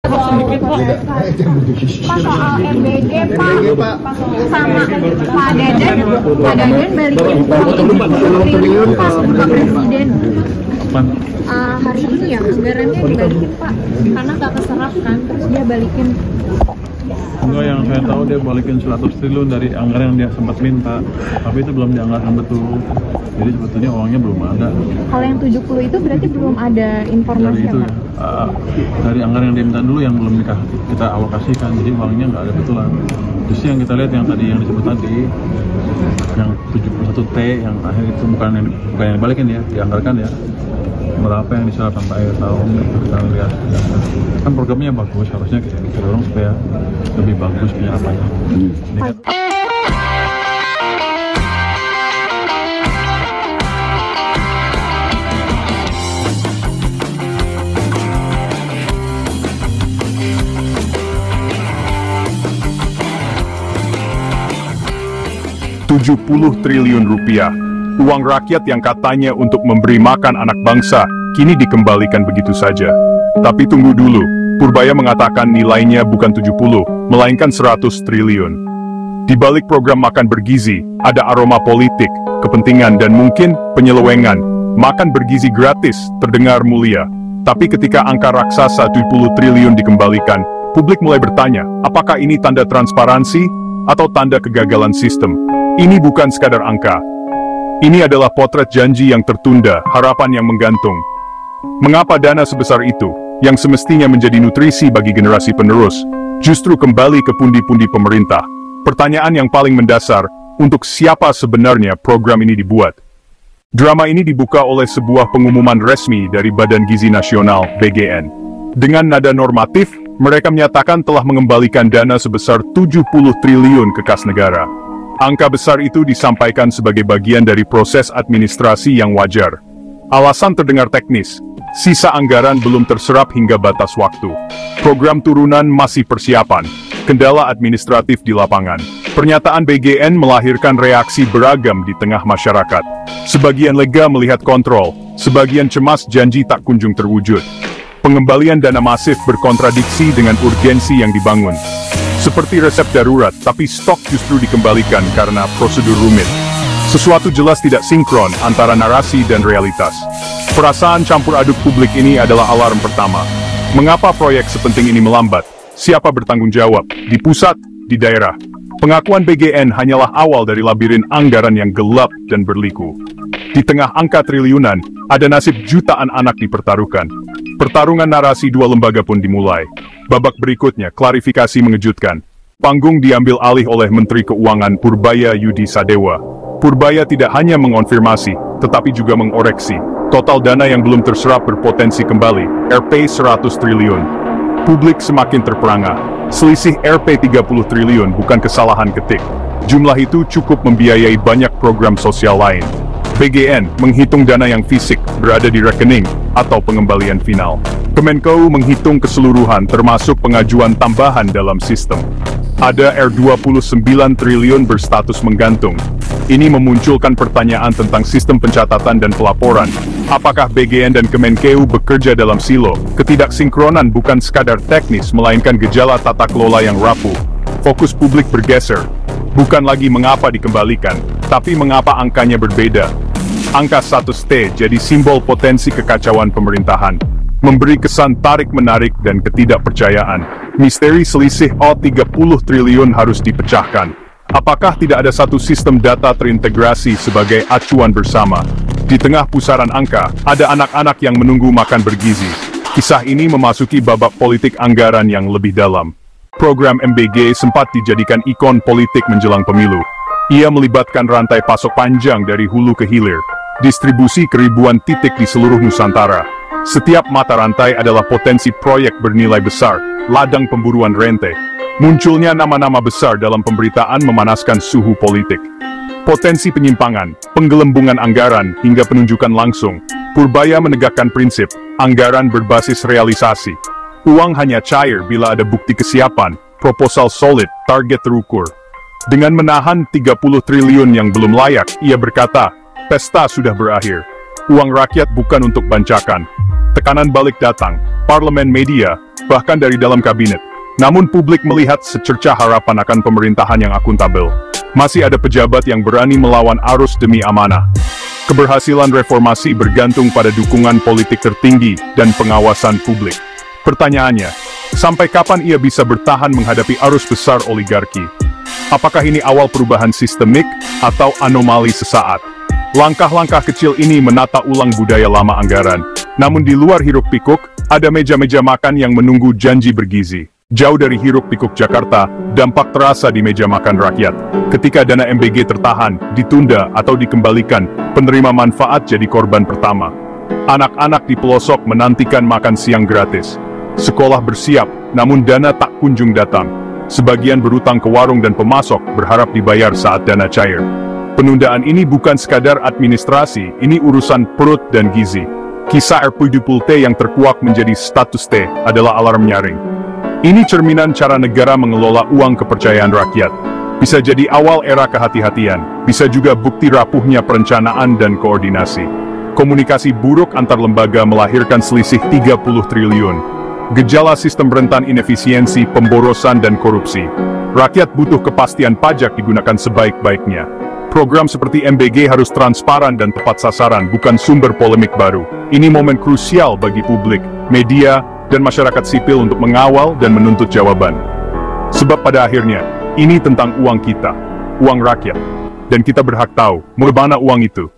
Pak, soal MBG Pak, sama Pak Deden balikin triliun Pak ke Presiden. Hari ini ya anggarannya dibalikin Pak, karena nggak keserap kan, terus dia balikin. Enggak, yang saya tahu dia balikin 100 triliun dari anggaran yang dia sempat minta, tapi itu belum dianggarkan betul. Jadi sebetulnya uangnya belum ada. Kalau yang 70 itu berarti belum ada informasi dari itu ya, dari anggaran yang dia minta dulu yang belum kita alokasikan, jadi uangnya nggak ada betulan. Justru yang kita lihat yang tadi yang disebut tadi, yang 71T yang akhir itu bukan yang dibalikin ya, dianggarkan ya. Berapa yang diserap sampai akhir tahun itu kita lihat kan programnya bagus, harusnya kita dorong supaya lebih bagus penyerapannya. Rp70 triliun, uang rakyat yang katanya untuk memberi makan anak bangsa, kini dikembalikan begitu saja. Tapi tunggu dulu, Purbaya mengatakan nilainya bukan 70, melainkan 100 triliun. Di balik program makan bergizi, ada aroma politik, kepentingan dan mungkin penyelewengan. Makan bergizi gratis, terdengar mulia. Tapi ketika angka raksasa 70 triliun dikembalikan, publik mulai bertanya, apakah ini tanda transparansi atau tanda kegagalan sistem? Ini bukan sekadar angka. Ini adalah potret janji yang tertunda, harapan yang menggantung. Mengapa dana sebesar itu, yang semestinya menjadi nutrisi bagi generasi penerus, justru kembali ke pundi-pundi pemerintah? Pertanyaan yang paling mendasar, untuk siapa sebenarnya program ini dibuat? Drama ini dibuka oleh sebuah pengumuman resmi dari Badan Gizi Nasional, BGN. Dengan nada normatif, mereka menyatakan telah mengembalikan dana sebesar 70 triliun ke kas negara. Angka besar itu disampaikan sebagai bagian dari proses administrasi yang wajar. Alasan terdengar teknis, sisa anggaran belum terserap hingga batas waktu. Program turunan masih persiapan, kendala administratif di lapangan. Pernyataan BGN melahirkan reaksi beragam di tengah masyarakat. Sebagian lega melihat kontrol, sebagian cemas janji tak kunjung terwujud. Pengembalian dana masif berkontradiksi dengan urgensi yang dibangun. Seperti resep darurat, tapi stok justru dikembalikan karena prosedur rumit. Sesuatu jelas tidak sinkron antara narasi dan realitas. Perasaan campur aduk publik ini adalah alarm pertama. Mengapa proyek sepenting ini melambat? Siapa bertanggung jawab? Di pusat, di daerah. Pengakuan BGN hanyalah awal dari labirin anggaran yang gelap dan berliku. Di tengah angka triliunan, ada nasib jutaan anak dipertaruhkan. Pertarungan narasi dua lembaga pun dimulai. Babak berikutnya, klarifikasi mengejutkan. Panggung diambil alih oleh Menteri Keuangan Purbaya Yudi Sadewa. Purbaya tidak hanya mengonfirmasi, tetapi juga mengoreksi. Total dana yang belum terserap berpotensi kembali, Rp 100 triliun. Publik semakin terperangah. Selisih Rp 30 triliun bukan kesalahan ketik. Jumlah itu cukup membiayai banyak program sosial lain. BGN menghitung dana yang fisik berada di rekening atau pengembalian final. Kemenko menghitung keseluruhan termasuk pengajuan tambahan dalam sistem. Ada R29 triliun berstatus menggantung. Ini memunculkan pertanyaan tentang sistem pencatatan dan pelaporan. Apakah BGN dan Kemenkeu bekerja dalam silo? Ketidaksinkronan bukan sekadar teknis, melainkan gejala tata kelola yang rapuh. Fokus publik bergeser. Bukan lagi mengapa dikembalikan, tapi mengapa angkanya berbeda. Angka 100T jadi simbol potensi kekacauan pemerintahan. Memberi kesan tarik-menarik dan ketidakpercayaan. Misteri selisih O30 triliun harus dipecahkan. Apakah tidak ada satu sistem data terintegrasi sebagai acuan bersama? Di tengah pusaran angka, ada anak-anak yang menunggu makan bergizi. Kisah ini memasuki babak politik anggaran yang lebih dalam. Program MBG sempat dijadikan ikon politik menjelang pemilu. Ia melibatkan rantai pasok panjang dari hulu ke hilir, distribusi ke ribuan titik di seluruh Nusantara. Setiap mata rantai adalah potensi proyek bernilai besar, ladang pemburuan rente. Munculnya nama-nama besar dalam pemberitaan memanaskan suhu politik. Potensi penyimpangan, penggelembungan anggaran, hingga penunjukan langsung. Purbaya menegakkan prinsip, anggaran berbasis realisasi. Uang hanya cair bila ada bukti kesiapan, proposal solid, target terukur. Dengan menahan 30 triliun yang belum layak, ia berkata, pesta sudah berakhir. Uang rakyat bukan untuk bancakan. Tekanan balik datang, parlemen, media, bahkan dari dalam kabinet. Namun publik melihat secercah harapan akan pemerintahan yang akuntabel. Masih ada pejabat yang berani melawan arus demi amanah. Keberhasilan reformasi bergantung pada dukungan politik tertinggi dan pengawasan publik. Pertanyaannya, sampai kapan ia bisa bertahan menghadapi arus besar oligarki? Apakah ini awal perubahan sistemik atau anomali sesaat? Langkah-langkah kecil ini menata ulang budaya lama anggaran. Namun di luar hiruk-pikuk, ada meja-meja makan yang menunggu janji bergizi. Jauh dari hiruk-pikuk Jakarta, dampak terasa di meja makan rakyat. Ketika dana MBG tertahan, ditunda, atau dikembalikan, penerima manfaat jadi korban pertama. Anak-anak di pelosok menantikan makan siang gratis. Sekolah bersiap, namun dana tak kunjung datang. Sebagian berutang ke warung dan pemasok, berharap dibayar saat dana cair. Penundaan ini bukan sekadar administrasi, ini urusan perut dan gizi. Kisah R70T yang terkuak menjadi status T adalah alarm nyaring. Ini cerminan cara negara mengelola uang kepercayaan rakyat. Bisa jadi awal era kehati-hatian, bisa juga bukti rapuhnya perencanaan dan koordinasi. Komunikasi buruk antar lembaga melahirkan selisih 30 triliun. Gejala sistem rentan inefisiensi, pemborosan, dan korupsi. Rakyat butuh kepastian pajak digunakan sebaik-baiknya. Program seperti MBG harus transparan dan tepat sasaran, bukan sumber polemik baru. Ini momen krusial bagi publik, media, dan masyarakat sipil untuk mengawal dan menuntut jawaban. Sebab pada akhirnya, ini tentang uang kita, uang rakyat. Dan kita berhak tahu, mana uang itu.